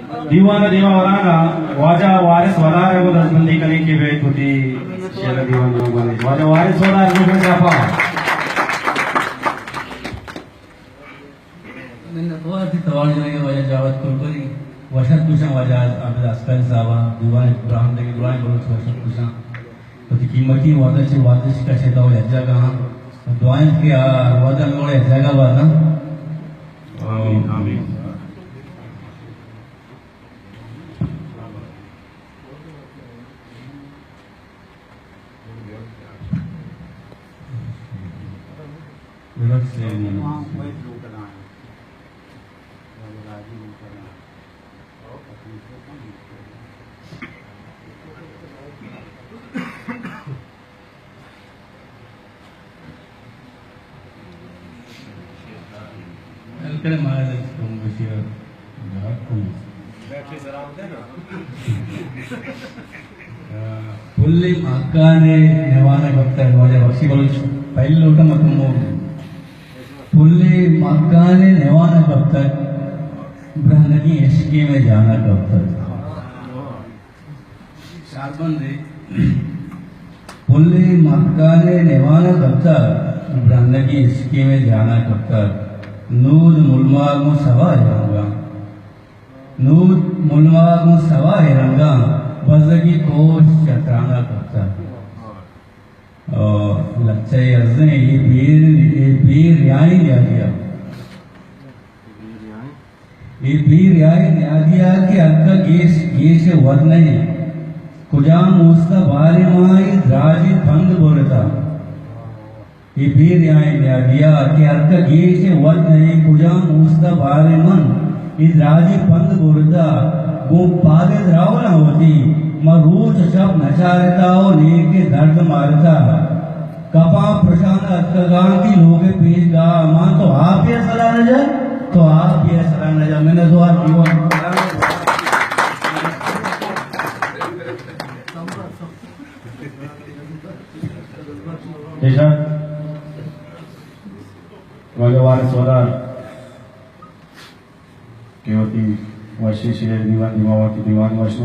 दीवाना देवावराना वाजा वारिस वलारे को दसबंदी करने की वेट होती शेर दीवान लोगों ने वाजा वारिस वलारे को जापा मैंने बहुत ही तवाल जने वाजा जावत कुलकरी वशत कुशा वाजा अब अस्कल सावा दीवान इब्राहिम देके दुआएं बोलो वशत कुशा तो कीमती वादा का शेता हो जगह दुआएं के वादा में बड़े जगह वादा आमीन आमीन Kena mahal tuh bersih, jahat pun. Fully makane newana bakta wajah bersih kalau pahil lota matumu. Fully makane newana bakta berani eski में जाना bakta. शारबन दे. Fully makane newana bakta berani eski में जाना bakta. नूद मुलमाग मु सवाए रंगा नूद मुलमाग मु सवाए रंगा वज़गी कोश चतराना करता और लच्चे अज़ने ये बीर यानी लिया दिया कि अक्का गेश वर नहीं कुजाम मुस्ता बारी माई राजी बंद बोलता ये बीर यहाँ लिया दिया कि अर्का गेश वत नहीं कुजा मुस्ता बारे मन इस राजी पंद बोलता वो पादे राव ना होती मरूच शब नचारता हो लेके दर्द मारता कपा प्रशांत अत्कगान की लोगे पेश गा मान तो आप ये सलाह न जा तो आप ये सलाह न जा मैंने तो आप जीवन ऐसा वाजा वारिस वलार के होती वर्षी शेर दीवान दिमावती दीवान वर्ष